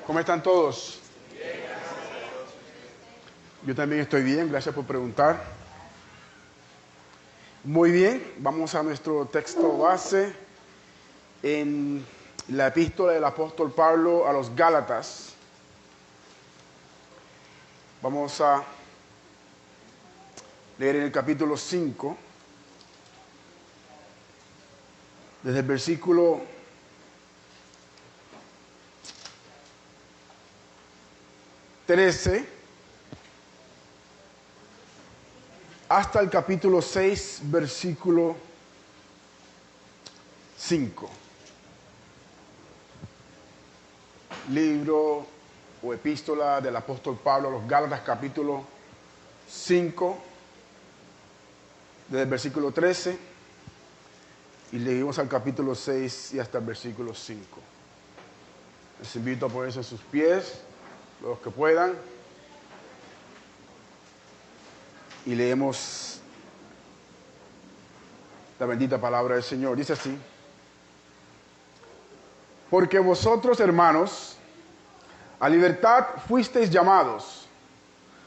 ¿Cómo están todos? Yo también estoy bien, gracias por preguntar. Muy bien, vamos a nuestro texto base en la epístola del apóstol Pablo a los Gálatas. Vamos a leer en el capítulo 5, desde el versículo 13 hasta el capítulo 6, versículo 5. Libro o epístola del apóstol Pablo a los Gálatas, capítulo 5, desde el versículo 13, y leímos al capítulo 6 y hasta el versículo 5. Les invito a ponerse en sus pies, los que puedan, y leemos la bendita palabra del Señor. Dice así: porque vosotros, hermanos, a libertad fuisteis llamados,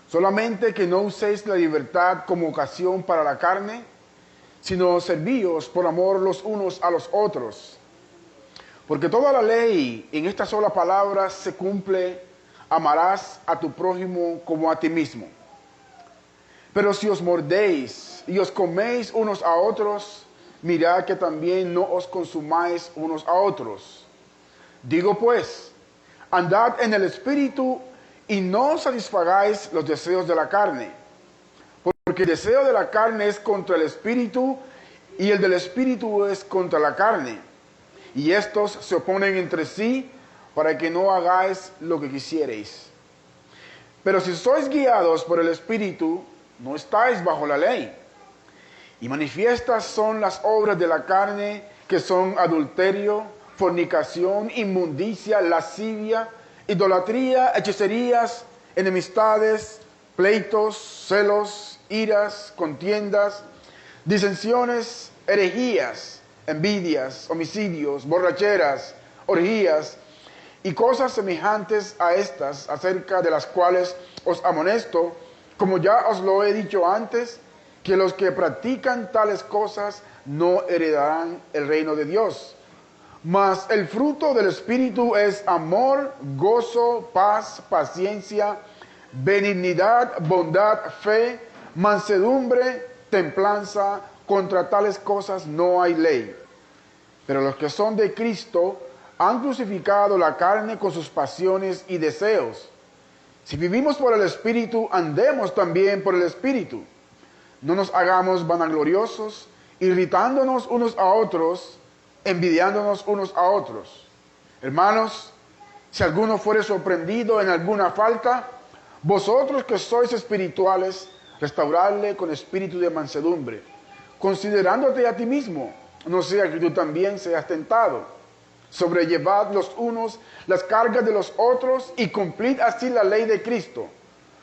solamente que no uséis la libertad como ocasión para la carne, sino servíos por amor los unos a los otros. Porque toda la ley en esta sola palabra se cumple: amarás a tu prójimo como a ti mismo. Pero si os mordéis y os coméis unos a otros, mirad que también no os consumáis unos a otros. Digo pues, andad en el Espíritu y no satisfagáis los deseos de la carne. Porque el deseo de la carne es contra el Espíritu y el del Espíritu es contra la carne. Y estos se oponen entre sí para que no hagáis lo que quisierais. Pero si sois guiados por el Espíritu, no estáis bajo la ley. Y manifiestas son las obras de la carne, que son adulterio, fornicación, inmundicia, lascivia, idolatría, hechicerías, enemistades, pleitos, celos, iras, contiendas, disensiones, herejías, envidias, homicidios, borracheras, orgías y cosas semejantes a estas, acerca de las cuales os amonesto, como ya os lo he dicho antes, que los que practican tales cosas no heredarán el reino de Dios. Mas el fruto del Espíritu es amor, gozo, paz, paciencia, benignidad, bondad, fe, mansedumbre, templanza. Contra tales cosas no hay ley. Pero los que son de Cristo han crucificado la carne con sus pasiones y deseos. Si vivimos por el Espíritu, andemos también por el Espíritu. No nos hagamos vanagloriosos, irritándonos unos a otros, envidiándonos unos a otros. Hermanos, si alguno fuere sorprendido en alguna falta, vosotros que sois espirituales, restauradle con espíritu de mansedumbre, considerándote a ti mismo, no sea que tú también seas tentado. Sobrellevad los unos las cargas de los otros y cumplid así la ley de Cristo.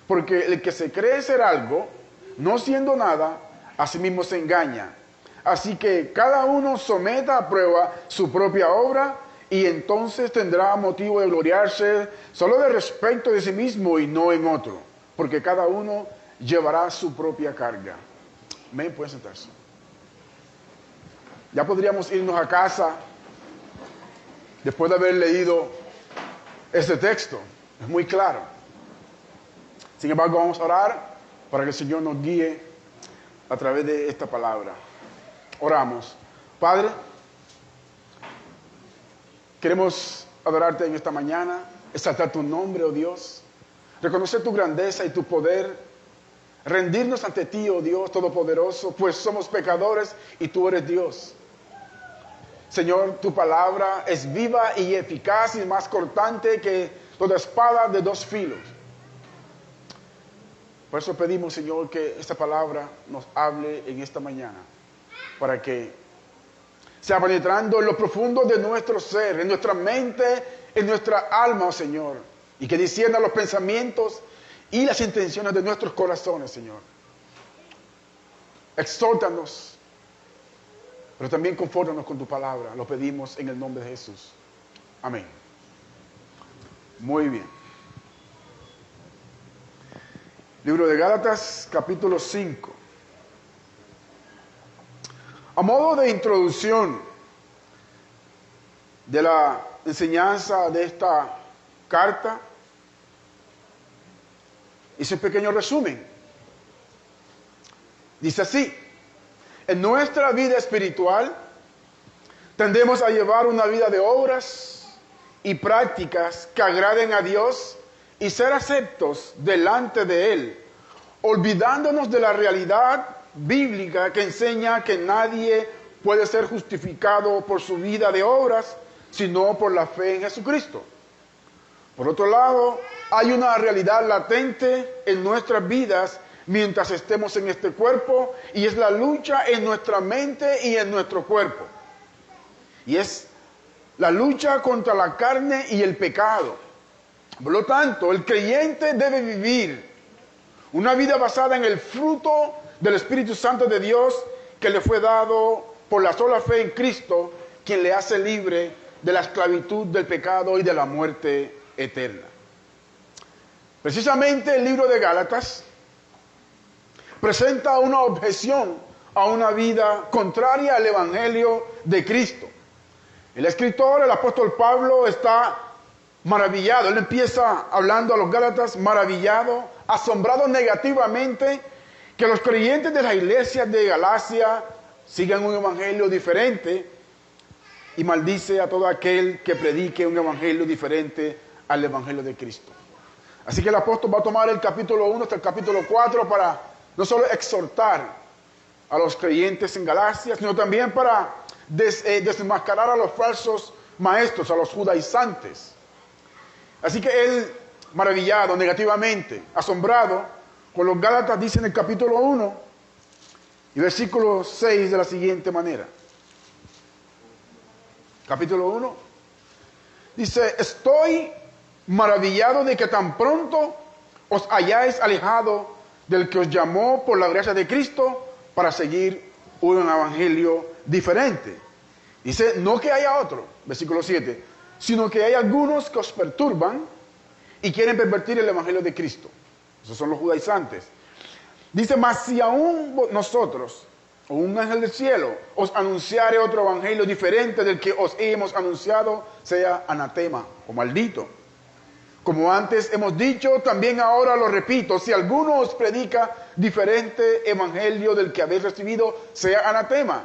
Porque el que se cree ser algo, no siendo nada, a sí mismo se engaña. Así que cada uno someta a prueba su propia obra, y entonces tendrá motivo de gloriarse solo de respecto de sí mismo y no en otro. Porque cada uno llevará su propia carga. ¿Me pueden sentarse? Ya podríamos irnos a casa después de haber leído este texto. Es muy claro. Sin embargo, vamos a orar para que el Señor nos guíe a través de esta palabra. Oramos. Padre, queremos adorarte en esta mañana, exaltar tu nombre, oh Dios, reconocer tu grandeza y tu poder, rendirnos ante ti, oh Dios Todopoderoso, pues somos pecadores y tú eres Dios. Señor, tu palabra es viva y eficaz y más cortante que toda espada de dos filos. Por eso pedimos, Señor, que esta palabra nos hable en esta mañana, para que sea penetrando en lo profundo de nuestro ser, en nuestra mente, en nuestra alma, oh Señor, y que discierna los pensamientos y las intenciones de nuestros corazones, Señor. Exhórtanos, pero también confórtanos con tu palabra. Lo pedimos en el nombre de Jesús. Amén. Muy bien. Libro de Gálatas, capítulo 5. A modo de introducción de la enseñanza de esta carta, hice un pequeño resumen. Dice así: en nuestra vida espiritual tendemos a llevar una vida de obras y prácticas que agraden a Dios y ser aceptos delante de Él, olvidándonos de la realidad bíblica que enseña que nadie puede ser justificado por su vida de obras, sino por la fe en Jesucristo. Por otro lado, hay una realidad latente en nuestras vidas mientras estemos en este cuerpo, y es la lucha en nuestra mente y en nuestro cuerpo. Y es la lucha contra la carne y el pecado. Por lo tanto, el creyente debe vivir una vida basada en el fruto del Espíritu Santo de Dios que le fue dado por la sola fe en Cristo, quien le hace libre de la esclavitud del pecado y de la muerte eterna. Precisamente el libro de Gálatas presenta una objeción a una vida contraria al Evangelio de Cristo. El escritor, el apóstol Pablo, está maravillado. Él empieza hablando a los Gálatas maravillado, asombrado negativamente que los creyentes de las iglesias de Galacia sigan un evangelio diferente, y maldice a todo aquel que predique un evangelio diferente al evangelio de Cristo. Así que el apóstol va a tomar el capítulo 1 hasta el capítulo 4 para no solo exhortar a los creyentes en Galacia, sino también para desenmascarar a los falsos maestros, a los judaizantes. Así que él, maravillado negativamente, asombrado con los Gálatas, dice en el capítulo 1 y versículo 6 de la siguiente manera. Capítulo 1 dice: estoy maravillado de que tan pronto os hayáis alejado del que os llamó por la gracia de Cristo para seguir un evangelio diferente. Dice, no que haya otro, versículo 7, sino que hay algunos que os perturban y quieren pervertir el evangelio de Cristo. Esos son los judaizantes. Dice, mas si aún nosotros, o un ángel del cielo, os anunciare otro evangelio diferente del que os hemos anunciado, sea anatema o maldito. Como antes hemos dicho, también ahora lo repito: si alguno os predica diferente evangelio del que habéis recibido, sea anatema.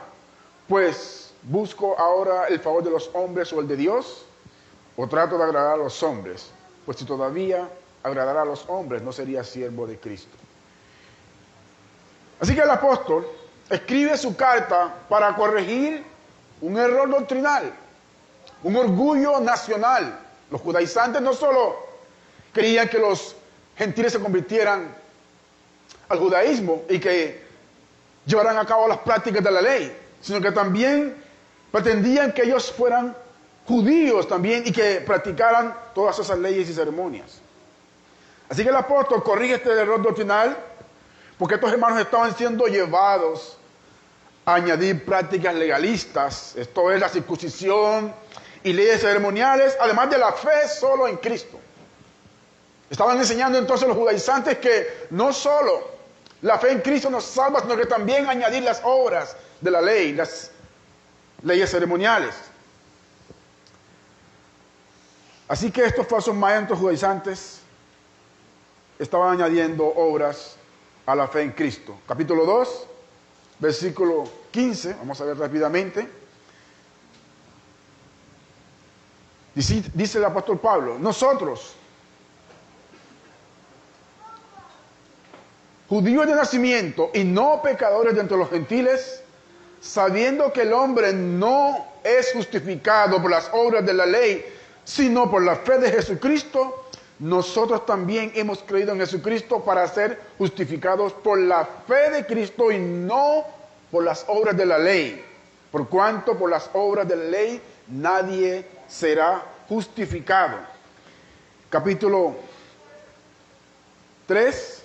Pues, ¿busco ahora el favor de los hombres o el de Dios? ¿O trato de agradar a los hombres? Pues si todavía agradara a los hombres, no sería siervo de Cristo. Así que el apóstol escribe su carta para corregir un error doctrinal, un orgullo nacional. Los judaizantes no solo querían que los gentiles se convirtieran al judaísmo y que llevaran a cabo las prácticas de la ley, sino que también pretendían que ellos fueran judíos también y que practicaran todas esas leyes y ceremonias. Así que el apóstol corrige este error doctrinal porque estos hermanos estaban siendo llevados a añadir prácticas legalistas, esto es la circuncisión y leyes ceremoniales, además de la fe solo en Cristo. Estaban enseñando entonces los judaizantes que no solo la fe en Cristo nos salva, sino que también añadir las obras de la ley, las leyes ceremoniales. Así que estos falsos maestros judaizantes estaban añadiendo obras a la fe en Cristo. Capítulo 2, versículo 15, vamos a ver rápidamente. Dice el apóstol Pablo: nosotros, judíos de nacimiento y no pecadores de entre los gentiles, sabiendo que el hombre no es justificado por las obras de la ley, sino por la fe de Jesucristo, nosotros también hemos creído en Jesucristo para ser justificados por la fe de Cristo y no por las obras de la ley. Por cuanto por las obras de la ley nadie será justificado. Capítulo 3,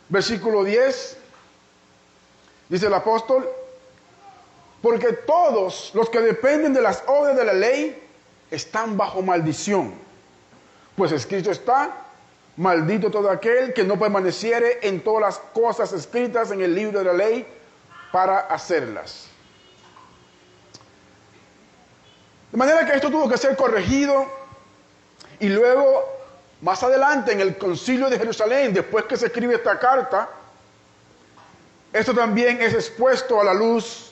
versículo 10, dice el apóstol: porque todos los que dependen de las obras de la ley están bajo maldición, Pues escrito está, maldito todo aquel que no permaneciere en todas las cosas escritas en el libro de la ley para hacerlas. De manera que esto tuvo que ser corregido y luego, más adelante, en el concilio de Jerusalén, después que se escribe esta carta, esto también es expuesto a la luz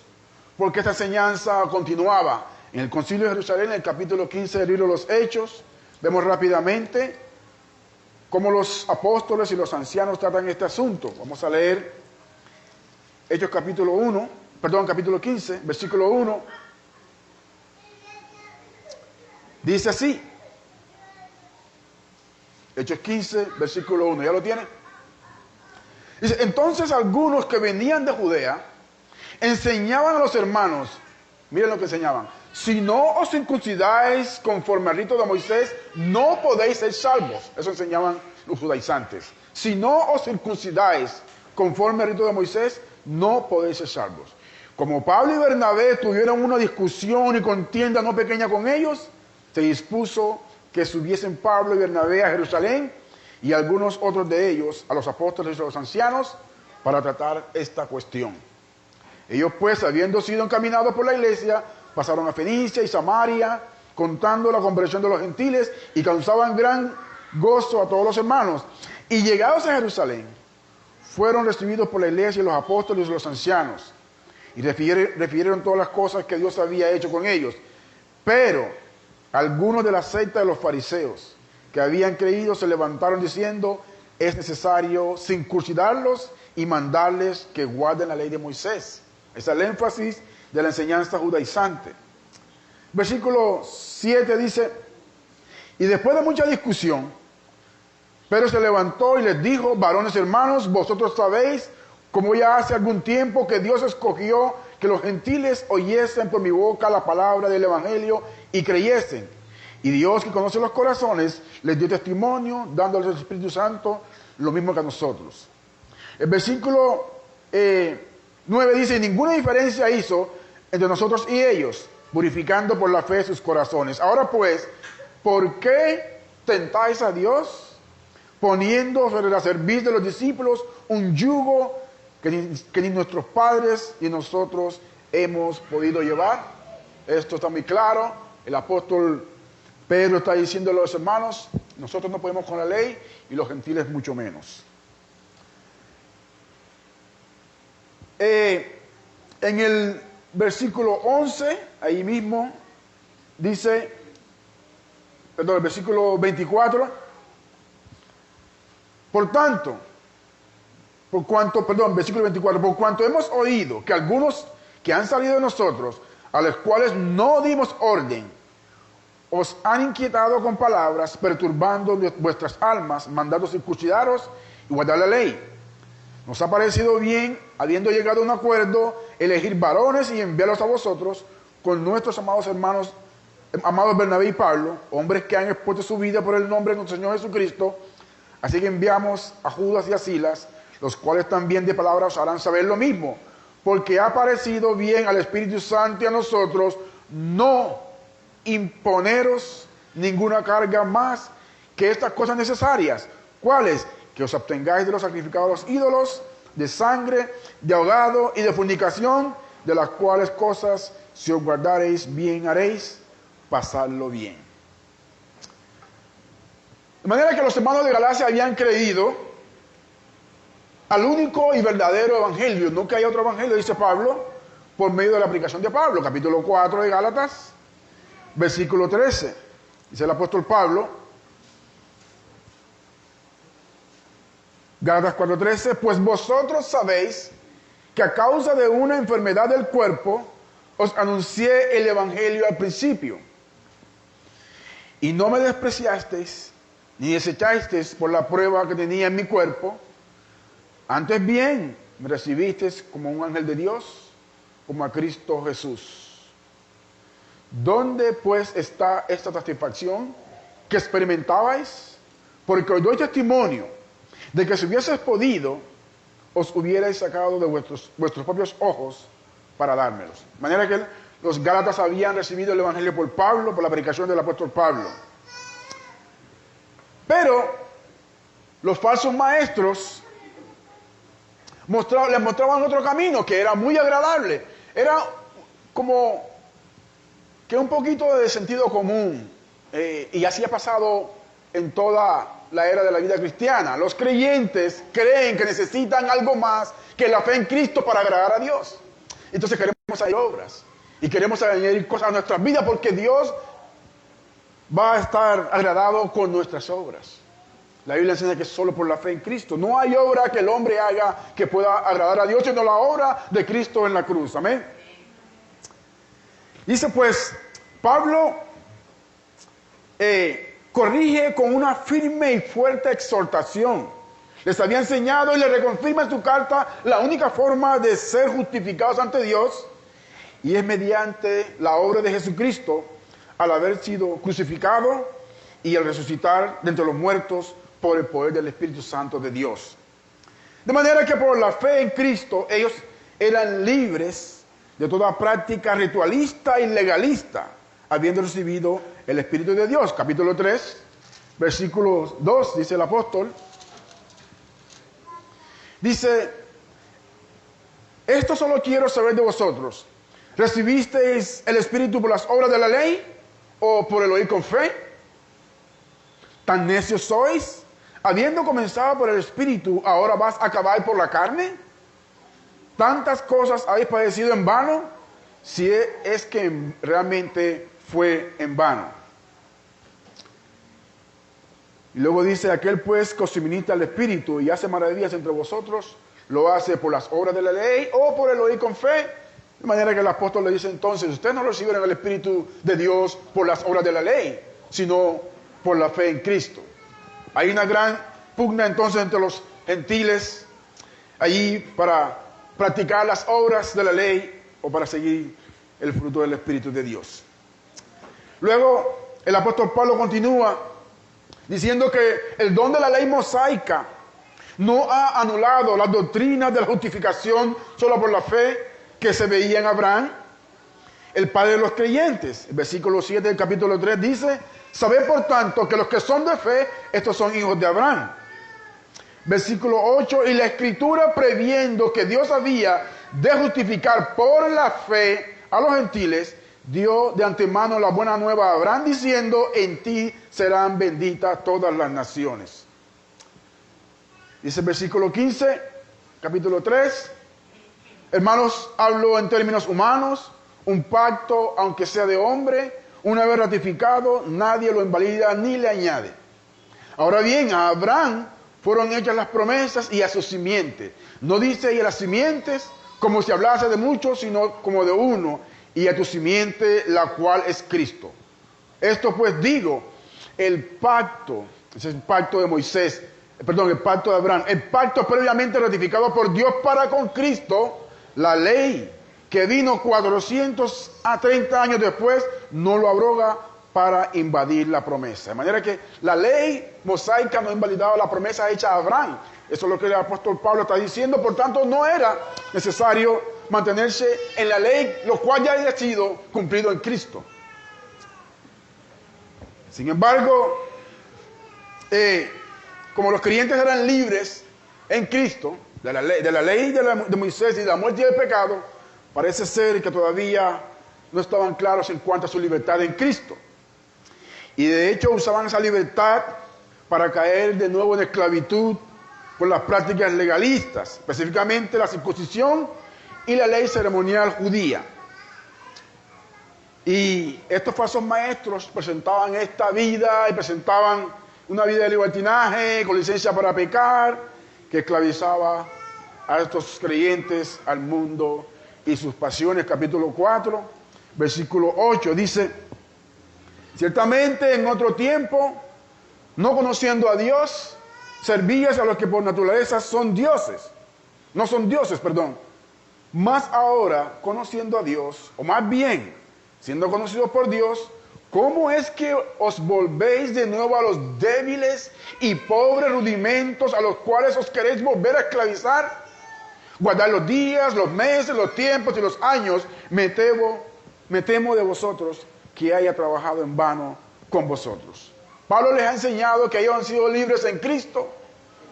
porque esta enseñanza continuaba. En el concilio de Jerusalén, en el capítulo 15 del libro de los Hechos, vemos rápidamente cómo los apóstoles y los ancianos tratan este asunto. Vamos a leer Hechos capítulo 15, versículo 1. Dice así. Hechos 15, versículo 1. ¿Ya lo tiene? Dice, entonces algunos que venían de Judea enseñaban a los hermanos, miren lo que enseñaban, si no os circuncidáis conforme al rito de Moisés, no podéis ser salvos. Eso enseñaban los judaizantes. Si no os circuncidáis conforme al rito de Moisés, no podéis ser salvos. Como Pablo y Bernabé tuvieron una discusión y contienda no pequeña con ellos, se dispuso que subiesen Pablo y Bernabé a Jerusalén y algunos otros de ellos a los apóstoles y a los ancianos para tratar esta cuestión. Ellos pues, habiendo sido encaminados por la iglesia, pasaron a Fenicia y Samaria, contando la conversión de los gentiles, y causaban gran gozo a todos los hermanos. Y llegados a Jerusalén, fueron recibidos por la iglesia y los apóstoles y los ancianos, y refirieron todas las cosas que Dios había hecho con ellos. Pero algunos de la secta de los fariseos que habían creído se levantaron diciendo, es necesario circuncidarlos y mandarles que guarden la ley de Moisés. Es el énfasis de la enseñanza judaizante. Versículo 7 dice, y después de mucha discusión, Pedro se levantó y les dijo, varones hermanos, vosotros sabéis, como ya hace algún tiempo que Dios escogió que los gentiles oyesen por mi boca la palabra del evangelio y creyesen. Y Dios, que conoce los corazones, les dio testimonio, dándoles el Espíritu Santo, lo mismo que a nosotros. El versículo 9 dice, ninguna diferencia hizo entre nosotros y ellos, purificando por la fe sus corazones. Ahora pues, ¿por qué tentáis a Dios, poniendo sobre la cerviz de los discípulos un yugo que ni nuestros padres ni nosotros hemos podido llevar? Esto está muy claro. El apóstol Pedro está diciendo a los hermanos, nosotros no podemos con la ley y los gentiles mucho menos. En el versículo 11, ahí mismo, dice, perdón, el versículo 24, versículo 24, por cuanto hemos oído que algunos que han salido de nosotros, a los cuales no dimos orden, os han inquietado con palabras, perturbando vuestras almas, mandando circuncidaros y guardar la ley. Nos ha parecido bien, habiendo llegado a un acuerdo, elegir varones y enviarlos a vosotros con nuestros amados hermanos, amados Bernabé y Pablo, hombres que han expuesto su vida por el nombre de nuestro Señor Jesucristo. Así que enviamos a Judas y a Silas, los cuales también de palabra os harán saber lo mismo, porque ha parecido bien al Espíritu Santo y a nosotros no imponeros ninguna carga más que estas cosas necesarias. ¿Cuáles? Que os abstengáis de los sacrificados a los ídolos, de sangre, de ahogado y de fornicación, de las cuales cosas, si os guardareis, bien haréis, pasadlo bien. De manera que los hermanos de Galacia habían creído al único y verdadero evangelio. Nunca hay otro evangelio, dice Pablo, por medio de la aplicación de Pablo. Capítulo 4 de Gálatas, versículo 13. Dice el apóstol Pablo, Gálatas 4:13, pues vosotros sabéis que a causa de una enfermedad del cuerpo os anuncié el evangelio al principio, y no me despreciasteis ni desechasteis por la prueba que tenía en mi cuerpo, antes bien me recibisteis como un ángel de Dios, como a Cristo Jesús. ¿Dónde pues está esta satisfacción que experimentabais? Porque os doy testimonio de que si hubieses podido, os hubierais sacado de vuestros propios ojos para dármelos. De manera que los Gálatas habían recibido el evangelio por Pablo, por la predicación del apóstol Pablo. Pero los falsos maestros les mostraban otro camino que era muy agradable. Era como que un poquito de sentido común. Y así ha pasado en toda la era de la vida cristiana. Los creyentes creen que necesitan algo más que la fe en Cristo para agradar a Dios. Entonces queremos hacer obras y queremos añadir cosas a nuestras vidas porque Dios va a estar agradado con nuestras obras. La Biblia enseña que solo por la fe en Cristo. No hay obra que el hombre haga que pueda agradar a Dios, sino la obra de Cristo en la cruz. Amén. Dice pues, Pablo corrige con una firme y fuerte exhortación. Les había enseñado y le reconfirma en su carta la única forma de ser justificados ante Dios, y es mediante la obra de Jesucristo, al haber sido crucificado y al resucitar de entre los muertos por el poder del Espíritu Santo de Dios. De manera que por la fe en Cristo ellos eran libres de toda práctica ritualista y legalista, habiendo recibido el Espíritu de Dios. Capítulo 3, versículo 2, dice el apóstol. Dice, esto solo quiero saber de vosotros. ¿Recibisteis el Espíritu por las obras de la ley o por el oír con fe? ¿Tan necios sois? Habiendo comenzado por el Espíritu, ¿ahora vas a acabar por la carne? ¿Tantas cosas habéis padecido en vano? Si es que realmente fue en vano. Y luego dice, aquel pues que os suministra el Espíritu y hace maravillas entre vosotros, ¿lo hace por las obras de la ley o por el oír con fe? De manera que el apóstol le dice entonces, ustedes no recibieron el Espíritu de Dios por las obras de la ley, sino por la fe en Cristo. Hay una gran pugna entonces entre los gentiles allí para practicar las obras de la ley o para seguir el fruto del Espíritu de Dios. Luego el apóstol Pablo continúa diciendo que el don de la ley mosaica no ha anulado las doctrinas de la justificación solo por la fe que se veía en Abraham, el padre de los creyentes. El versículo 7 del capítulo 3 dice, sabed por tanto que los que son de fe, estos son hijos de Abraham. Versículo 8, y la Escritura previendo que Dios había de justificar por la fe a los gentiles, dio de antemano la buena nueva a Abraham diciendo, en ti serán benditas todas las naciones. Dice el versículo 15, capítulo 3, hermanos, hablo en términos humanos, un pacto, aunque sea de hombre, una vez ratificado, nadie lo invalida ni le añade. Ahora bien, a Abraham fueron hechas las promesas y a su simiente. No dice y a las simientes como si hablase de muchos, sino como de uno, y a tu simiente, la cual es Cristo. Esto pues digo, el pacto, ese es el pacto de Moisés, el pacto de Abraham, el pacto previamente ratificado por Dios para con Cristo, la ley que vino 430 años después, no lo abroga para invadir la promesa. De manera que la ley mosaica no invalidaba la promesa hecha a Abraham. Eso es lo que el apóstol Pablo está diciendo. Por tanto, no era necesario mantenerse en la ley, lo cual ya había sido cumplido en Cristo. Sin embargo, como los creyentes eran libres en Cristo, de la ley de Moisés y de la muerte y del pecado, parece ser que todavía no estaban claros en cuanto a su libertad en Cristo. Y de hecho usaban esa libertad para caer de nuevo en esclavitud por las prácticas legalistas, específicamente la circuncisión y la ley ceremonial judía. Y estos falsos maestros presentaban esta vida y presentaban una vida de libertinaje con licencia para pecar, que esclavizaba a estos creyentes, al mundo y sus pasiones. Capítulo 4, versículo 8, dice, ciertamente en otro tiempo, no conociendo a Dios, servías a los que por naturaleza son dioses. No son dioses, perdón. Más ahora, conociendo a Dios, o más bien, siendo conocidos por Dios, ¿cómo es que os volvéis de nuevo a los débiles y pobres rudimentos a los cuales os queréis volver a esclavizar? Guardar los días, los meses, los tiempos y los años, me temo de vosotros que haya trabajado en vano con vosotros. Pablo les ha enseñado que ellos han sido libres en Cristo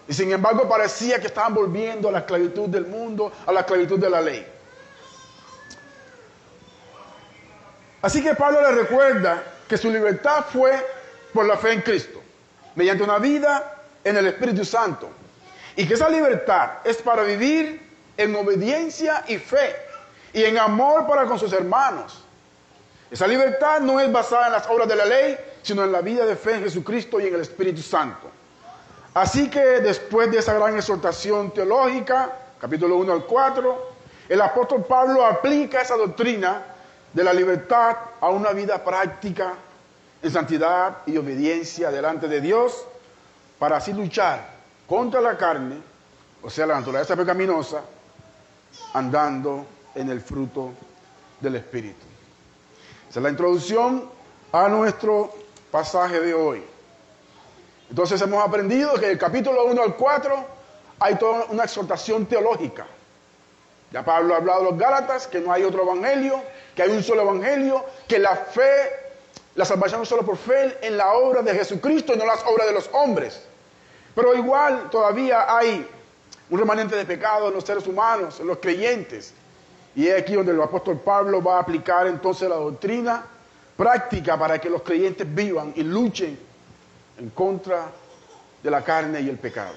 y sin embargo parecía que estaban volviendo a la esclavitud del mundo, a la esclavitud de la ley. Así que Pablo les recuerda que su libertad fue por la fe en Cristo, mediante una vida en el Espíritu Santo, y que esa libertad es para vivir en obediencia y fe y en amor para con sus hermanos. Esa libertad no es basada en las obras de la ley, sino en la vida de fe en Jesucristo y en el Espíritu Santo. Así que después de esa gran exhortación teológica, capítulo 1 al 4, el apóstol Pablo aplica esa doctrina de la libertad a una vida práctica en santidad y obediencia delante de Dios, para así luchar contra la carne, o sea, la naturaleza pecaminosa, andando en el fruto del Espíritu. Esa es la introducción a nuestro pasaje de hoy. Entonces hemos aprendido que en el capítulo 1 al 4 hay toda una exhortación teológica. Ya Pablo ha hablado a los Gálatas que no hay otro evangelio, que hay un solo evangelio, que la fe, la salvación es solo por fe en la obra de Jesucristo y no las obras de los hombres. Pero igual todavía hay un remanente de pecado en los seres humanos, en los creyentes. Y es aquí donde el apóstol Pablo va a aplicar entonces la doctrina práctica para que los creyentes vivan y luchen en contra de la carne y el pecado.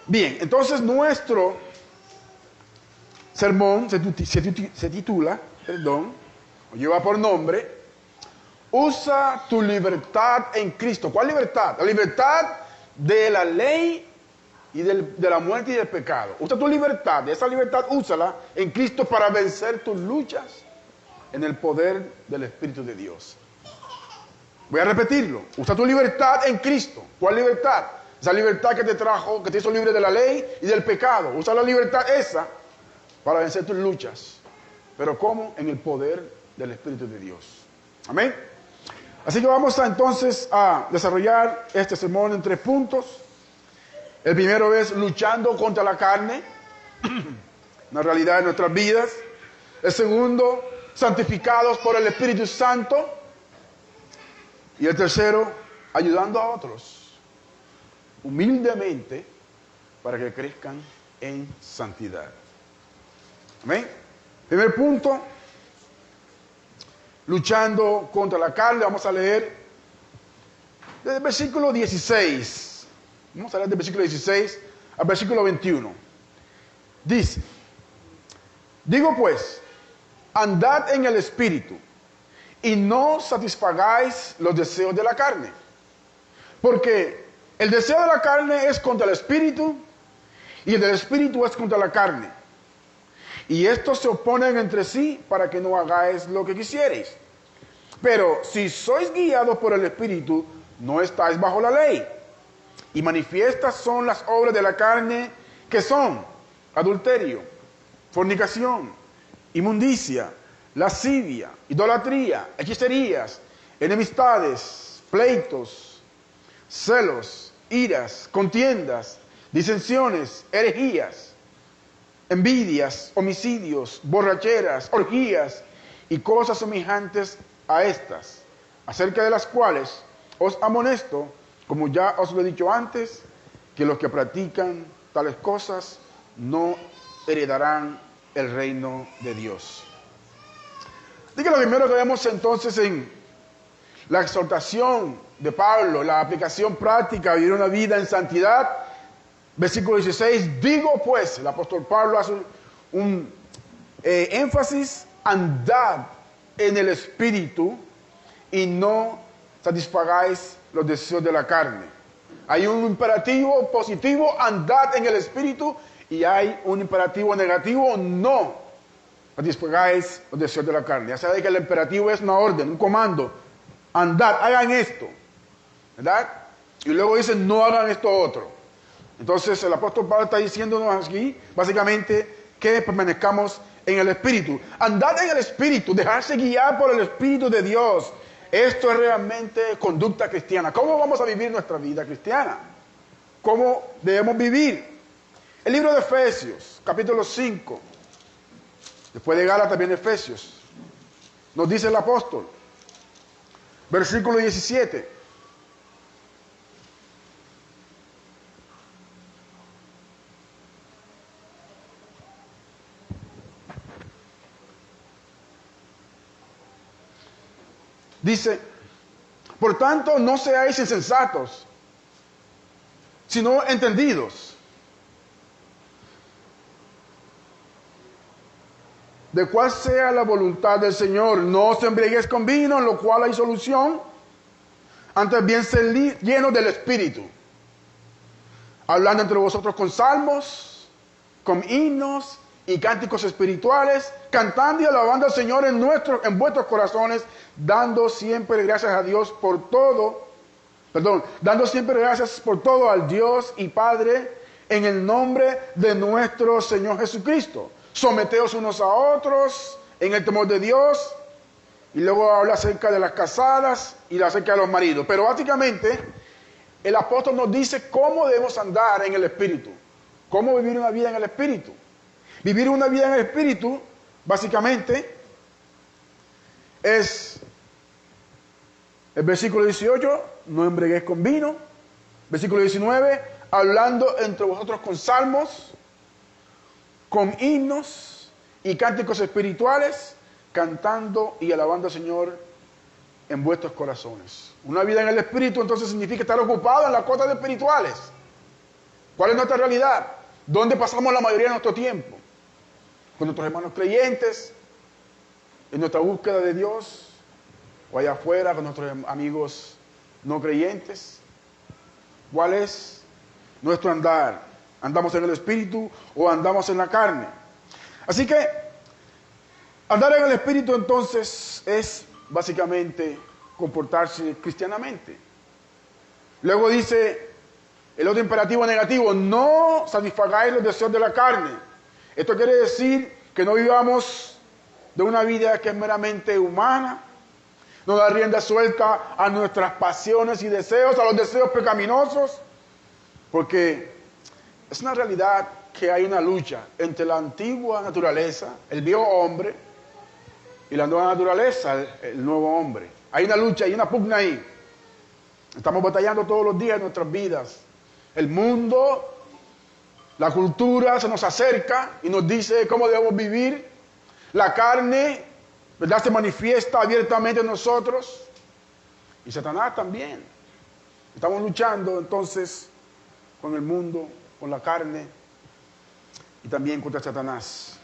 Bien, entonces nuestro sermón se titula, o lleva por nombre, usa tu libertad en Cristo. ¿Cuál libertad? La libertad de la ley y de la muerte y del pecado. Usa tu libertad, esa libertad úsala en Cristo para vencer tus luchas en el poder del Espíritu de Dios. Voy a repetirlo. Usa tu libertad en Cristo. ¿Cuál libertad? Esa libertad que te hizo libre de la ley y del pecado. Usa la libertad esa para vencer tus luchas. ¿Pero cómo? En el poder del Espíritu de Dios. Amén. Así que vamos entonces a desarrollar este sermón en 3 puntos. El primero es luchando contra la carne, una realidad de nuestras vidas. El segundo, santificados por el Espíritu Santo. Y el tercero, ayudando a otros humildemente para que crezcan en santidad. Amén. Primer punto, luchando contra la carne. Vamos a leer desde el versículo 16. Vamos a leer del versículo 16 al versículo 21. Dice: digo pues, andad en el Espíritu, y no satisfagáis los deseos de la carne. Porque el deseo de la carne es contra el Espíritu, y el del Espíritu es contra la carne. Y estos se oponen entre sí para que no hagáis lo que quisierais. Pero si sois guiados por el Espíritu, no estáis bajo la ley. Y manifiestas son las obras de la carne, que son adulterio, fornicación, inmundicia, lascivia, idolatría, hechicerías, enemistades, pleitos, celos, iras, contiendas, disensiones, herejías, envidias, homicidios, borracheras, orgías y cosas semejantes a estas, acerca de las cuales os amonesto, como ya os lo he dicho antes, que los que practican tales cosas no heredarán el reino de Dios. Así que lo primero que vemos entonces en la exhortación de Pablo, la aplicación práctica, vivir una vida en santidad, versículo 16, digo pues, el apóstol Pablo hace un énfasis, andad en el Espíritu y no satisfagáis los deseos de la carne. Hay un imperativo positivo, andad en el Espíritu, y hay un imperativo negativo, no satisfagáis los deseos de la carne. Ya sabe que el imperativo es una orden, un comando. Andad, hagan esto, ¿verdad? Y luego dice, no hagan esto otro. Entonces el apóstol Pablo está diciéndonos aquí, básicamente, que permanezcamos en el Espíritu. Andad en el Espíritu, dejarse guiar por el Espíritu de Dios. Esto es realmente conducta cristiana. ¿Cómo vamos a vivir nuestra vida cristiana? ¿Cómo debemos vivir? El libro de Efesios, capítulo 5, después de Gálatas viene Efesios, nos dice el apóstol, versículo 17, Dice, por tanto, no seáis insensatos, sino entendidos de cuál sea la voluntad del Señor. No os embriaguéis con vino, en lo cual hay solución, antes bien ser llenos del Espíritu, hablando entre vosotros con salmos, con himnos y cánticos espirituales, cantando y alabando al Señor en vuestros corazones, dando siempre gracias a Dios por todo, dando siempre gracias por todo al Dios y Padre, en el nombre de nuestro Señor Jesucristo. Someteos unos a otros en el temor de Dios. Y luego habla acerca de las casadas y acerca de los maridos. Pero básicamente el apóstol nos dice cómo debemos andar en el Espíritu. Cómo vivir una vida en el Espíritu. Vivir una vida en el Espíritu, básicamente, es el versículo 18, no embriaguéis con vino. Versículo 19, hablando entre vosotros con salmos, con himnos y cánticos espirituales, cantando y alabando al Señor en vuestros corazones. Una vida en el Espíritu entonces significa estar ocupado en las cosas espirituales. ¿Cuál es nuestra realidad? ¿Dónde pasamos la mayoría de nuestro tiempo? Con nuestros hermanos creyentes, en nuestra búsqueda de Dios, o allá afuera con nuestros amigos no creyentes. ¿Cuál es nuestro andar? ¿Andamos en el Espíritu o andamos en la carne? Así que andar en el Espíritu entonces es básicamente comportarse cristianamente. Luego dice el otro imperativo negativo, no satisfagáis los deseos de la carne. Esto quiere decir que no vivamos de una vida que es meramente humana, no da rienda suelta a nuestras pasiones y deseos, a los deseos pecaminosos, porque es una realidad que hay una lucha entre la antigua naturaleza, el viejo hombre, y la nueva naturaleza, el nuevo hombre. Hay una lucha, hay una pugna ahí. Estamos batallando todos los días en nuestras vidas. El mundo, la cultura se nos acerca y nos dice cómo debemos vivir. La carne, ¿verdad?, se manifiesta abiertamente en nosotros. Y Satanás también. Estamos luchando entonces con el mundo, con la carne y también contra Satanás.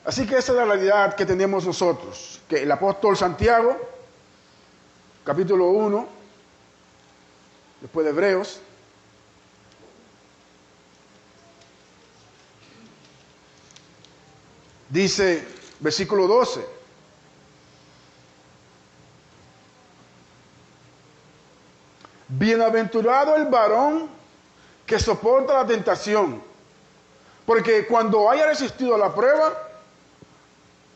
Así que esa es la realidad que tenemos nosotros, que el apóstol Santiago, capítulo 1, después de Hebreos, dice, versículo 12, bienaventurado el varón que soporta la tentación, porque cuando haya resistido a la prueba,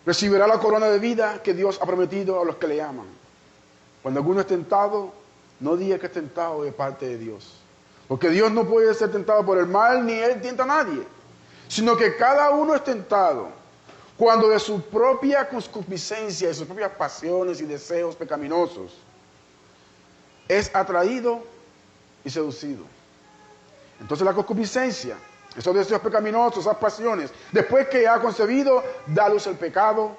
recibirá la corona de vida que Dios ha prometido a los que le aman. Cuando alguno es tentado, no diga que es tentado de parte de Dios. Porque Dios no puede ser tentado por el mal, ni Él tienta a nadie. Sino que cada uno es tentado cuando de su propia concupiscencia, de sus propias pasiones y deseos pecaminosos, es atraído y seducido. Entonces la concupiscencia, esos deseos pecaminosos, esas pasiones, después que ha concebido, da a luz el pecado,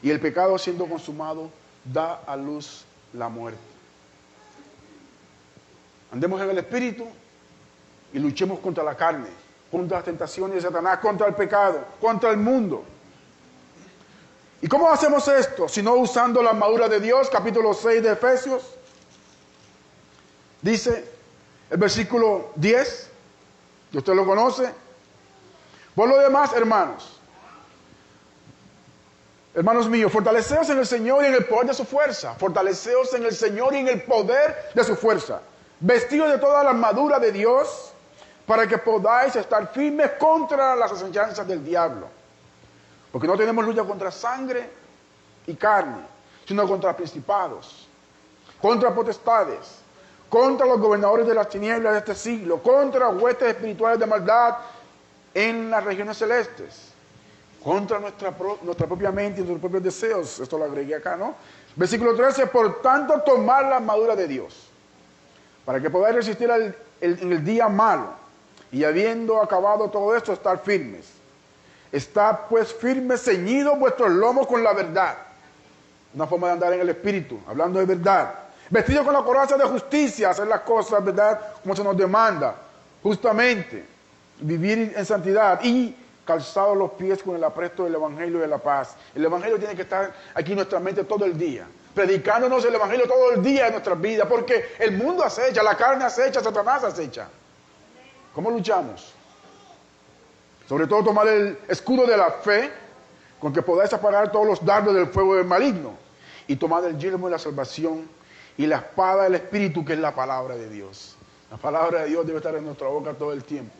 y el pecado siendo consumado, da a luz la muerte. Andemos en el Espíritu y luchemos contra la carne, contra las tentaciones de Satanás, contra el pecado, contra el mundo. ¿Y cómo hacemos esto? Si no usando la armadura de Dios, capítulo 6 de Efesios. Dice el versículo 10, que usted lo conoce. Por lo demás, hermanos míos, fortaleceos en el Señor y en el poder de su fuerza. Fortaleceos en el Señor y en el poder de su fuerza. Vestidos de toda la armadura de Dios, para que podáis estar firmes contra las acechanzas del diablo. Porque no tenemos lucha contra sangre y carne, sino contra principados, contra potestades, contra los gobernadores de las tinieblas de este siglo, contra huestes espirituales de maldad en las regiones celestes, contra nuestra propia mente y nuestros propios deseos. Esto lo agregué acá, ¿no? Versículo 13, por tanto, tomad la armadura de Dios, para que podáis resistir en el día malo, y habiendo acabado todo esto, estar firmes. Estad pues firmes, ceñidos vuestros lomos con la verdad, Una forma de andar en el Espíritu, hablando de verdad. Vestido con la coraza de justicia, hacer las cosas, ¿verdad?, como se nos demanda. Justamente, vivir en santidad y calzados los pies con el apresto del Evangelio de la paz. El Evangelio tiene que estar aquí en nuestra mente todo el día, predicándonos el Evangelio todo el día de nuestras vidas, porque el mundo acecha, la carne acecha, Satanás acecha. ¿Cómo luchamos? Sobre todo tomar el escudo de la fe, con que podáis apagar todos los dardos del fuego del maligno, y tomar el yelmo de la salvación y la espada del Espíritu, que es la palabra de Dios. La palabra de Dios debe estar en nuestra boca todo el tiempo.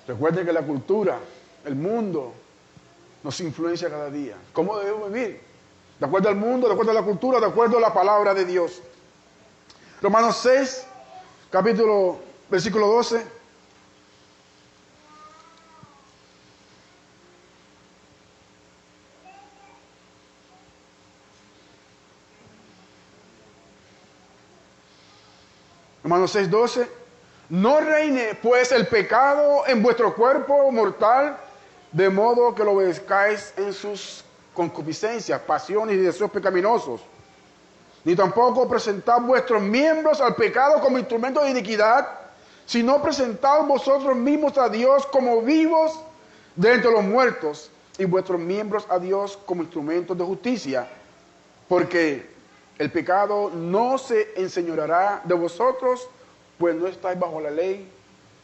Recuerden que la cultura, el mundo, nos influencia cada día. ¿Cómo debemos vivir? De acuerdo al mundo, de acuerdo a la cultura, de acuerdo a la palabra de Dios. Romanos 6, versículo 12. Romanos 6, 12. No reine pues el pecado en vuestro cuerpo mortal, de modo que lo obedezcáis en sus concupiscencias, pasiones y deseos pecaminosos. Ni tampoco presentad vuestros miembros al pecado como instrumento de iniquidad, sino presentaos vosotros mismos a Dios como vivos de entre los muertos, y vuestros miembros a Dios como instrumentos de justicia, porque el pecado no se enseñoreará de vosotros, pues no estáis bajo la ley,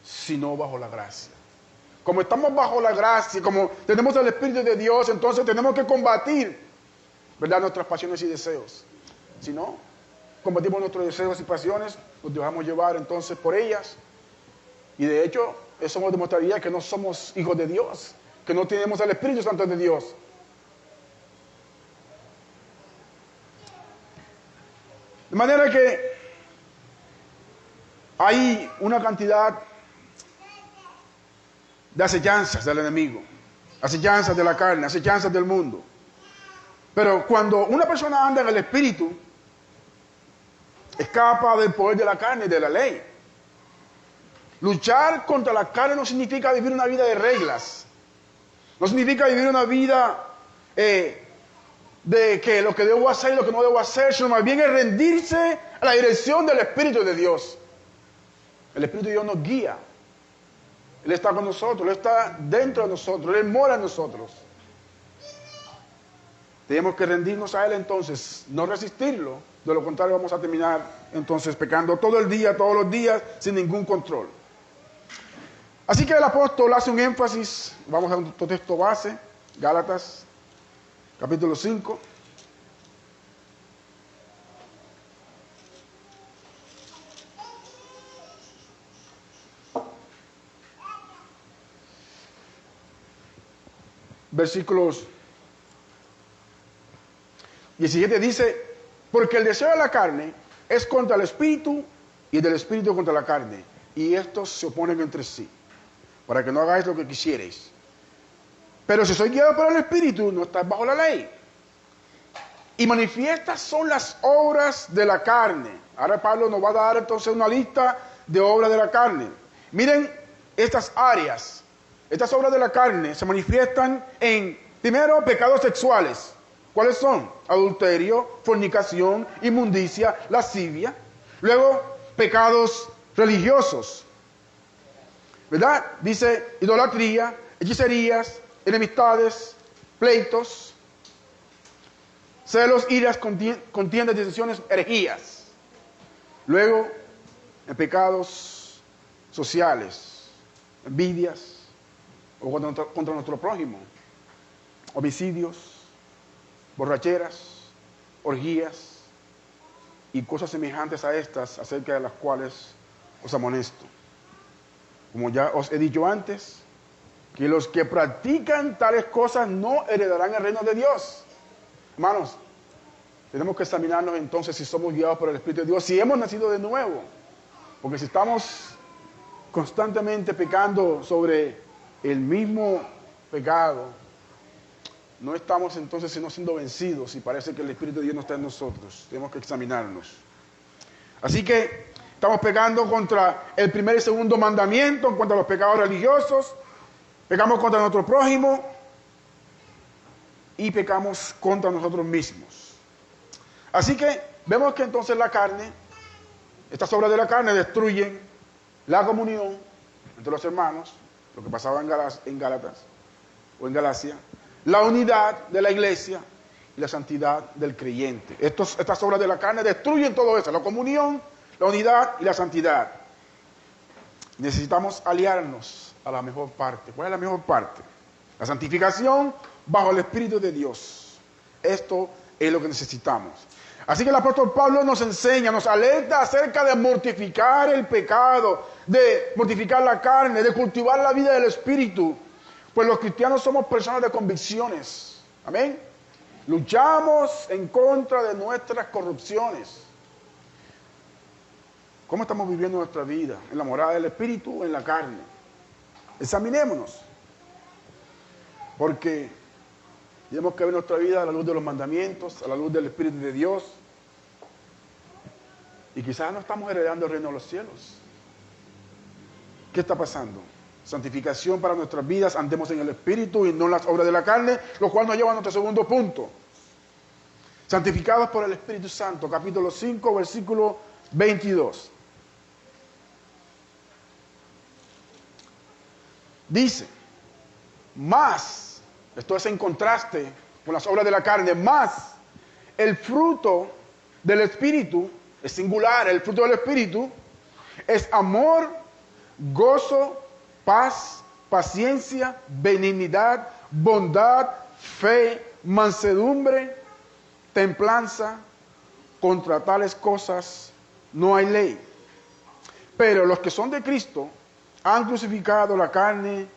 sino bajo la gracia. Como estamos bajo la gracia, como tenemos el Espíritu de Dios, entonces tenemos que combatir, ¿verdad?, nuestras pasiones y deseos. Si no, combatimos nuestros deseos y pasiones, nos dejamos llevar entonces por ellas. Y de hecho, eso nos demostraría que no somos hijos de Dios, que no tenemos el Espíritu Santo de Dios. De manera que hay una cantidad de acechanzas del enemigo, acechanzas de la carne, acechanzas del mundo. Pero cuando una persona anda en el Espíritu, escapa del poder de la carne y de la ley. Luchar contra la carne no significa vivir una vida de reglas. No significa vivir una vida de que lo que debo hacer y lo que no debo hacer, sino más bien es rendirse a la dirección del Espíritu de Dios. El Espíritu de Dios nos guía. Él está con nosotros, Él está dentro de nosotros, Él mora en nosotros. Tenemos que rendirnos a Él entonces, no resistirlo. De lo contrario vamos a terminar entonces pecando todo el día, todos los días, sin ningún control. Así que el apóstol hace un énfasis, vamos a otro texto base, Gálatas, capítulo 5. Versículos 17 dice: porque el deseo de la carne es contra el espíritu y el del espíritu contra la carne, y estos se oponen entre sí, para que no hagáis lo que quisierais. Pero si soy guiado por el espíritu, no estáis bajo la ley. Y manifiestas son las obras de la carne. Ahora Pablo nos va a dar entonces una lista de obras de la carne. Miren estas áreas. Estas obras de la carne se manifiestan en, primero, pecados sexuales. ¿Cuáles son? Adulterio, fornicación, inmundicia, lascivia. Luego, pecados religiosos, ¿verdad? Dice idolatría, hechicerías, enemistades, pleitos, celos, iras, contiendas, disensiones, herejías. Luego, en pecados sociales, envidias, o contra nuestro prójimo, homicidios, borracheras, orgías y cosas semejantes a estas, acerca de las cuales os amonesto. Como ya os he dicho antes, que los que practican tales cosas no heredarán el reino de Dios. Hermanos, tenemos que examinarnos entonces si somos guiados por el Espíritu de Dios, si hemos nacido de nuevo. Porque si estamos constantemente pecando sobre el mismo pecado, no estamos entonces sino siendo vencidos y parece que el Espíritu de Dios no está en nosotros. Tenemos que examinarnos. Así que estamos pecando contra el primer y segundo mandamiento, en cuanto a los pecados religiosos. Pecamos contra nuestro prójimo y pecamos contra nosotros mismos. Así que vemos que entonces la carne, estas obras de la carne destruyen la comunión entre los hermanos, lo que pasaba en Gálatas o en Galacia, la unidad de la iglesia y la santidad del creyente. Estas obras de la carne destruyen todo eso, la comunión, la unidad y la santidad. Necesitamos aliarnos a la mejor parte. ¿Cuál es la mejor parte? La santificación bajo el Espíritu de Dios. Esto es lo que necesitamos. Así que el apóstol Pablo nos enseña, nos alerta acerca de mortificar el pecado, de mortificar la carne, de cultivar la vida del Espíritu. Pues los cristianos somos personas de convicciones. Amén. Luchamos en contra de nuestras corrupciones. ¿Cómo estamos viviendo nuestra vida? ¿En la morada del Espíritu o en la carne? Examinémonos. Porque tenemos que ver nuestra vida a la luz de los mandamientos, a la luz del Espíritu de Dios. Y quizás no estamos heredando el reino de los cielos. ¿Qué está pasando? Santificación para nuestras vidas, andemos en el Espíritu y no en las obras de la carne, lo cual nos lleva a nuestro segundo punto. Santificados por el Espíritu Santo, capítulo 5, versículo 22. Dice, más, esto es en contraste con las obras de la carne, más el fruto del Espíritu, es singular, el fruto del Espíritu, es amor, gozo, paz, paciencia, benignidad, bondad, fe, mansedumbre, templanza. Contra tales cosas no hay ley. Pero los que son de Cristo han crucificado la carne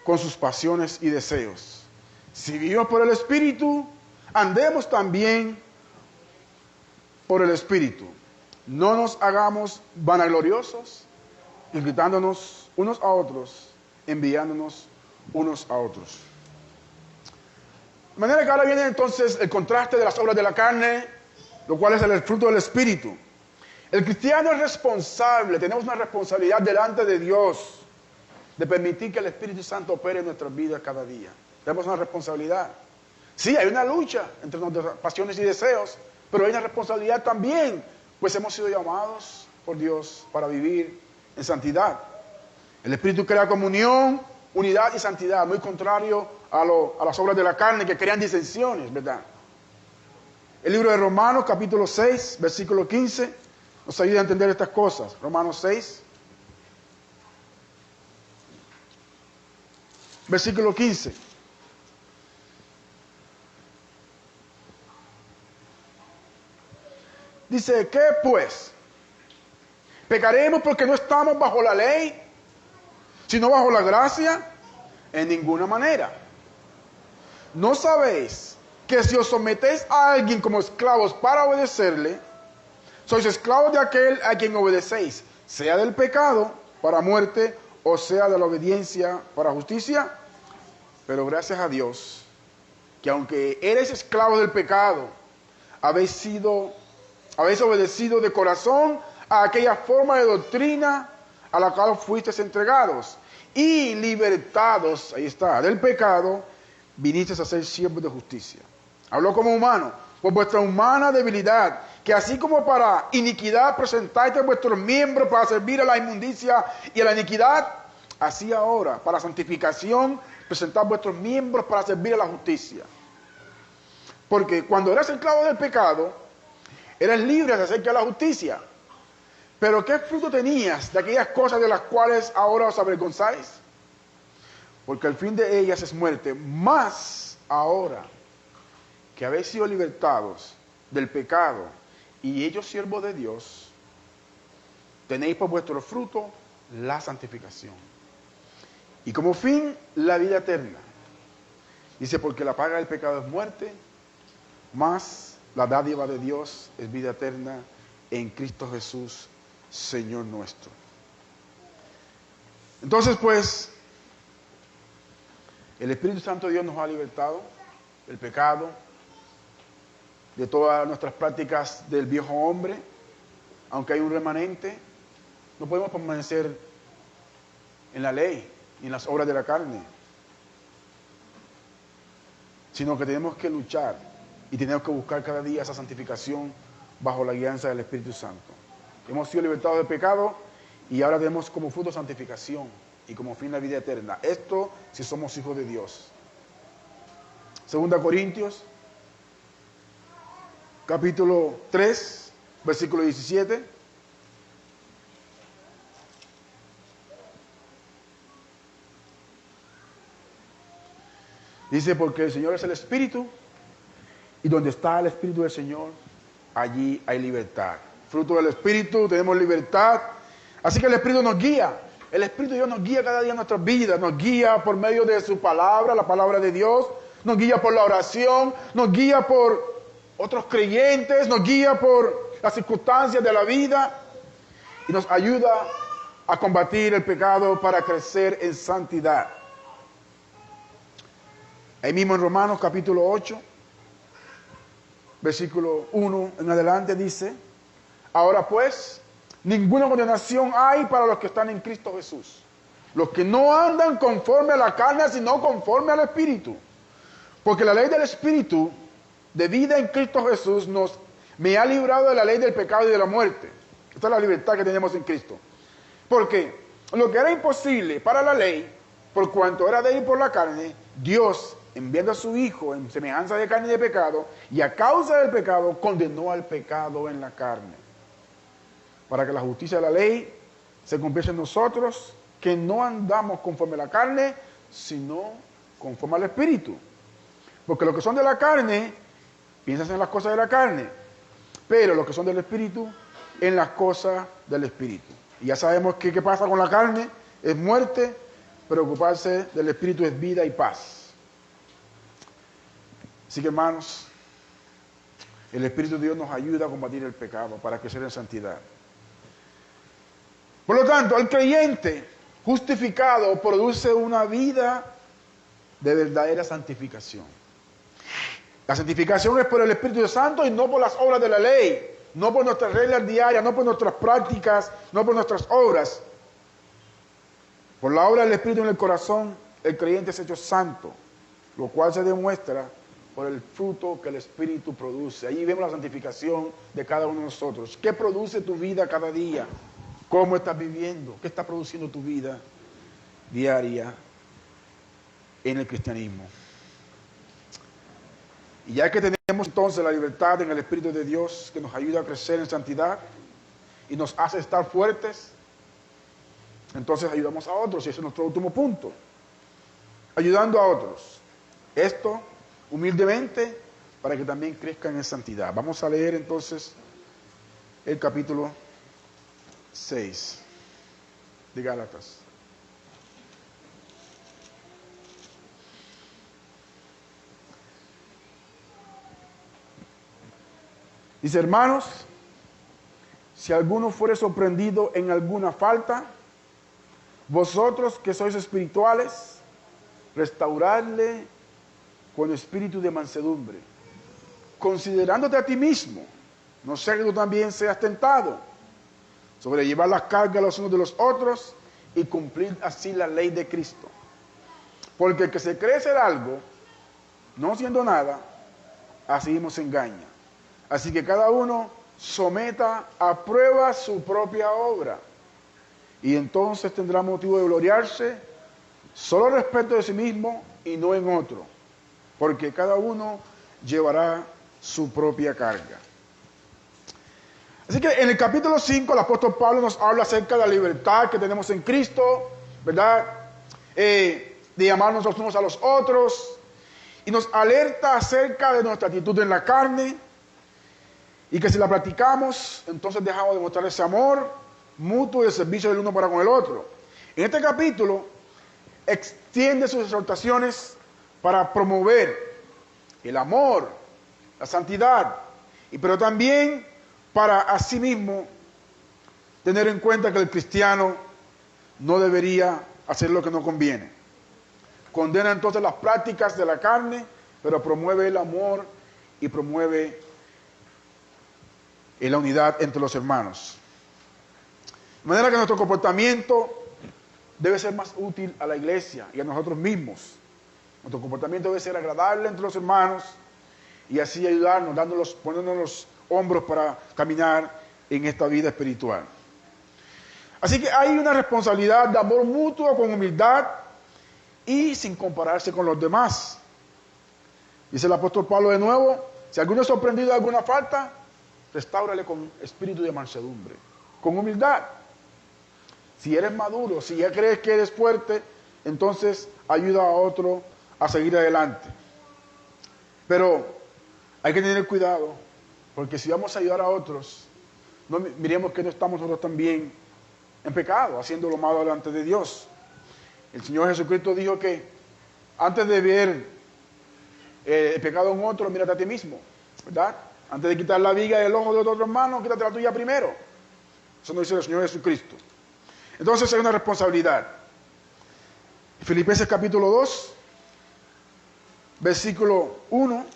con sus pasiones y deseos. Si vivimos por el Espíritu, andemos también por el Espíritu. No nos hagamos vanagloriosos, irritándonos unos a otros, enviándonos unos a otros. De manera que ahora viene entonces el contraste de las obras de la carne, lo cual es el fruto del Espíritu. El cristiano es responsable, tenemos una responsabilidad delante de Dios de permitir que el Espíritu Santo opere en nuestras vidas cada día. Tenemos una responsabilidad. Sí, hay una lucha entre nuestras pasiones y deseos, pero hay una responsabilidad también, pues hemos sido llamados por Dios para vivir en santidad. El Espíritu crea comunión, unidad y santidad, muy contrario a las obras de la carne que crean disensiones, ¿verdad? El libro de Romanos, capítulo 6, versículo 15, nos ayuda a entender estas cosas. Romanos 6, versículo 15. Dice, ¿qué pues? ¿Pecaremos porque no estamos bajo la ley, sino bajo la gracia? En ninguna manera. ¿No sabéis que si os sometéis a alguien como esclavos para obedecerle, sois esclavos de aquel a quien obedecéis, sea del pecado para muerte o sea de la obediencia para justicia? Pero gracias a Dios, que aunque eres esclavo del pecado, habéis obedecido de corazón a aquella forma de doctrina a la cual fuisteis entregados, y libertados, ahí está, del pecado, vinisteis a ser siervos de justicia. Habló como humano, por vuestra humana debilidad, que así como para iniquidad presentáis vuestros miembros para servir a la inmundicia y a la iniquidad, así ahora, para santificación, presentad vuestros miembros para servir a la justicia. Porque cuando eras esclavo del pecado, eres libre de hacer que la justicia. Pero ¿qué fruto tenías de aquellas cosas de las cuales ahora os avergonzáis? Porque el fin de ellas es muerte. Más ahora que habéis sido libertados del pecado y hechos siervos de Dios, tenéis por vuestro fruto la santificación. Y como fin, la vida eterna. Dice, porque la paga del pecado es muerte, más la dádiva de Dios es vida eterna en Cristo Jesús, Señor nuestro. Entonces, pues, el Espíritu Santo de Dios nos ha libertado del pecado, de todas nuestras prácticas del viejo hombre. Aunque hay un remanente, no podemos permanecer en la ley ni en las obras de la carne, sino que tenemos que luchar y tenemos que buscar cada día esa santificación bajo la guianza del Espíritu Santo. Hemos sido libertados del pecado y ahora tenemos como fruto santificación y como fin la vida eterna. Esto si somos hijos de Dios. 2 Corintios, capítulo 3, versículo 17. Dice, porque el Señor es el Espíritu, y donde está el Espíritu del Señor, allí hay libertad. Fruto del Espíritu, tenemos libertad. Así que el Espíritu nos guía. El Espíritu de Dios nos guía cada día en nuestras vidas. Nos guía por medio de su palabra, la palabra de Dios. Nos guía por la oración. Nos guía por otros creyentes. Nos guía por las circunstancias de la vida. Y nos ayuda a combatir el pecado para crecer en santidad. Ahí mismo en Romanos capítulo 8, versículo 1 en adelante dice, ahora pues, ninguna condenación hay para los que están en Cristo Jesús. Los que no andan conforme a la carne, sino conforme al Espíritu. Porque la ley del Espíritu de vida en Cristo Jesús me ha librado de la ley del pecado y de la muerte. Esta es la libertad que tenemos en Cristo. Porque lo que era imposible para la ley, por cuanto era débil por la carne, Dios, enviando a su Hijo en semejanza de carne y de pecado, y a causa del pecado, condenó al pecado en la carne. Para que la justicia de la ley se cumpliese en nosotros, que no andamos conforme a la carne, sino conforme al Espíritu. Porque los que son de la carne, piensan en las cosas de la carne, pero los que son del Espíritu, en las cosas del Espíritu. Y ya sabemos que qué pasa con la carne, es muerte, pero ocuparse del Espíritu es vida y paz. Así que hermanos, el Espíritu de Dios nos ayuda a combatir el pecado para crecer en santidad. Por lo tanto, el creyente justificado produce una vida de verdadera santificación. La santificación es por el Espíritu Santo y no por las obras de la ley, no por nuestras reglas diarias, no por nuestras prácticas, no por nuestras obras. Por la obra del Espíritu en el corazón, el creyente es hecho santo, lo cual se demuestra por el fruto que el Espíritu produce. Allí vemos la santificación de cada uno de nosotros. ¿Qué produce tu vida cada día? ¿Cómo estás viviendo? ¿Qué está produciendo tu vida diaria en el cristianismo? Y ya que tenemos entonces la libertad en el Espíritu de Dios que nos ayuda a crecer en santidad y nos hace estar fuertes, entonces ayudamos a otros, y ese es nuestro último punto. Ayudando a otros. Esto humildemente para que también crezcan en santidad. Vamos a leer entonces el capítulo 6 de Gálatas. Dice, hermanos, si alguno fuere sorprendido en alguna falta, vosotros que sois espirituales, restauradle con espíritu de mansedumbre, considerándote a ti mismo, no sea que tú también seas tentado, sobrellevar las cargas los unos de los otros y cumplir así la ley de Cristo. Porque el que se cree ser algo, no siendo nada, así mismo se engaña. Así que cada uno someta a prueba su propia obra, y entonces tendrá motivo de gloriarse solo respecto de sí mismo y no en otro, porque cada uno llevará su propia carga. Así que en el capítulo 5 el apóstol Pablo nos habla acerca de la libertad que tenemos en Cristo, ¿verdad? De amarnos los unos a los otros, y nos alerta acerca de nuestra actitud en la carne, y que si la practicamos, entonces dejamos de mostrar ese amor mutuo y el servicio del uno para con el otro. En este capítulo extiende sus exhortaciones para promover el amor, la santidad, pero también para asimismo tener en cuenta que el cristiano no debería hacer lo que no conviene. Condena entonces las prácticas de la carne, pero promueve el amor y promueve la unidad entre los hermanos. De manera que nuestro comportamiento debe ser más útil a la iglesia y a nosotros mismos. Nuestro comportamiento debe ser agradable entre los hermanos y así ayudarnos, poniéndonos los hombros para caminar en esta vida espiritual. Así que hay una responsabilidad de amor mutuo con humildad y sin compararse con los demás. Dice el apóstol Pablo de nuevo, si alguno es sorprendido de alguna falta, restáurale con espíritu de mansedumbre, con humildad. Si eres maduro, si ya crees que eres fuerte, entonces ayuda a otro a seguir adelante. Pero hay que tener cuidado, porque si vamos a ayudar a otros, no miremos que no estamos nosotros también en pecado, haciendo lo malo delante de Dios. El Señor Jesucristo dijo que antes de ver el pecado en otro, mírate a ti mismo, ¿verdad? Antes de quitar la viga del ojo de otro hermano, quítate la tuya primero. Eso nos dice el Señor Jesucristo. Entonces hay una responsabilidad. Filipenses capítulo 2, versículo 1.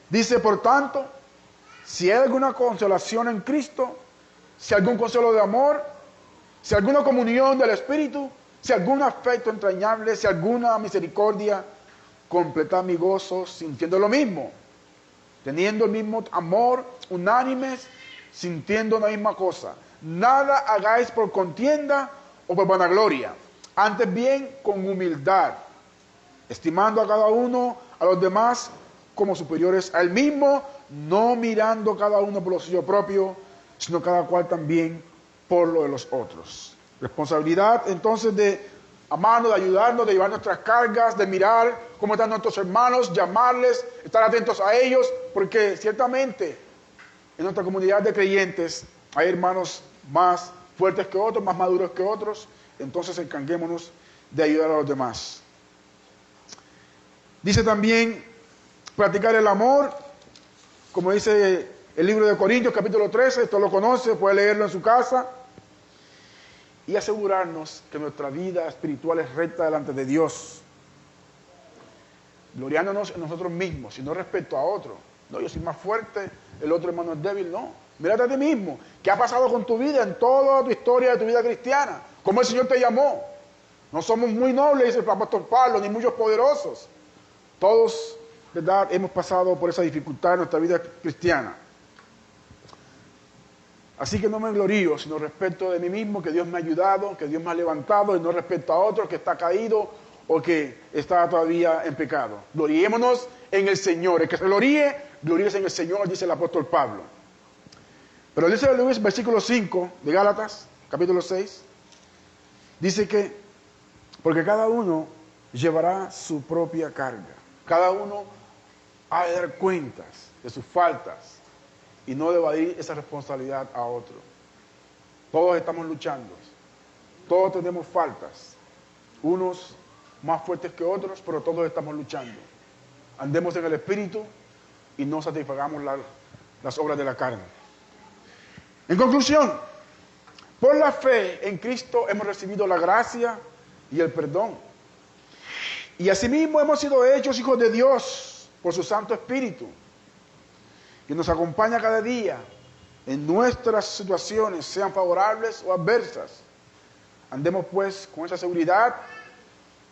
Dice, por tanto, si hay alguna consolación en Cristo, si algún consuelo de amor, si alguna comunión del Espíritu, si algún afecto entrañable, si alguna misericordia, completad mi gozo sintiendo lo mismo, teniendo el mismo amor, unánimes, sintiendo la misma cosa. Nada hagáis por contienda o por vanagloria, antes bien con humildad, estimando a cada uno a los demás como superiores a él mismo, no mirando cada uno por lo suyo propio, sino cada cual también por lo de los otros. Responsabilidad entonces de amarnos, de ayudarnos, de llevar nuestras cargas, de mirar cómo están nuestros hermanos, llamarles, estar atentos a ellos, porque ciertamente en nuestra comunidad de creyentes hay hermanos más fuertes que otros, más maduros que otros, entonces encarguémonos de ayudar a los demás. Dice también practicar el amor, como dice el libro de Corintios capítulo 13, esto lo conoce, puede leerlo en su casa, y asegurarnos que nuestra vida espiritual es recta delante de Dios, gloriándonos en nosotros mismos, y no respecto a otro. No, yo soy más fuerte, el otro hermano es débil, no. Mírate a ti mismo. ¿Qué ha pasado con tu vida en toda tu historia de tu vida cristiana? ¿Cómo el Señor te llamó? No somos muy nobles, dice el apóstol Pablo, ni muchos poderosos. Todos, ¿verdad?, hemos pasado por esa dificultad en nuestra vida cristiana. Así que no me glorío, sino respecto de mí mismo, que Dios me ha ayudado, que Dios me ha levantado, y no respecto a otro que está caído o que está todavía en pecado. Gloriémonos en el Señor. El que se gloríe, gloríese en el Señor, dice el apóstol Pablo. Pero dice el versículo 5 de Gálatas, capítulo 6, dice que, porque cada uno llevará su propia carga. Cada uno ha de dar cuentas de sus faltas y no de evadir esa responsabilidad a otro. Todos estamos luchando. Todos tenemos faltas. Unos más fuertes que otros, pero todos estamos luchando. Andemos en el Espíritu y no satisfagamos las obras de la carne. En conclusión, por la fe en Cristo hemos recibido la gracia y el perdón. Y asimismo hemos sido hechos hijos de Dios por su Santo Espíritu, que nos acompaña cada día en nuestras situaciones, sean favorables o adversas. Andemos pues con esa seguridad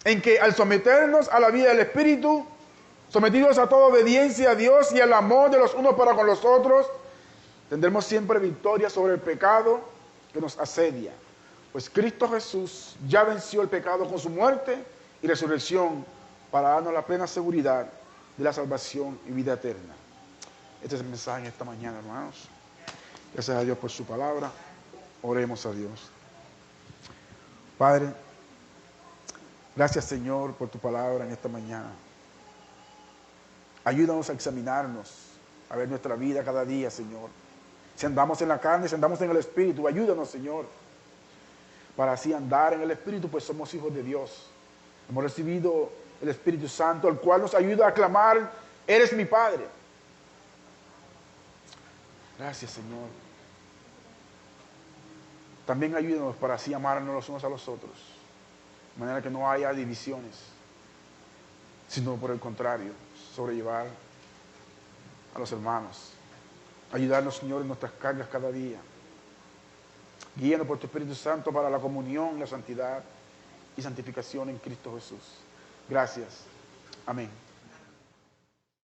en que al someternos a la vida del Espíritu, sometidos a toda obediencia a Dios y al amor de los unos para con los otros, tendremos siempre victoria sobre el pecado que nos asedia. Pues Cristo Jesús ya venció el pecado con su muerte y resurrección para darnos la plena seguridad de la salvación y vida eterna. Este es el mensaje en esta mañana, hermanos. Gracias a Dios por su palabra. Oremos a Dios. Padre, gracias, Señor, por tu palabra en esta mañana. Ayúdanos a examinarnos, a ver nuestra vida cada día, Señor. Si andamos en la carne, si andamos en el Espíritu, ayúdanos, Señor, para así andar en el Espíritu, pues somos hijos de Dios. Hemos recibido el Espíritu Santo, el cual nos ayuda a clamar, eres mi Padre. Gracias, Señor. También ayúdanos para así amarnos los unos a los otros, de manera que no haya divisiones, sino por el contrario, sobrellevar a los hermanos. Ayudarnos, Señor, en nuestras cargas cada día. Guíanos por tu Espíritu Santo para la comunión, la santidad y santificación en Cristo Jesús. Gracias. Amén.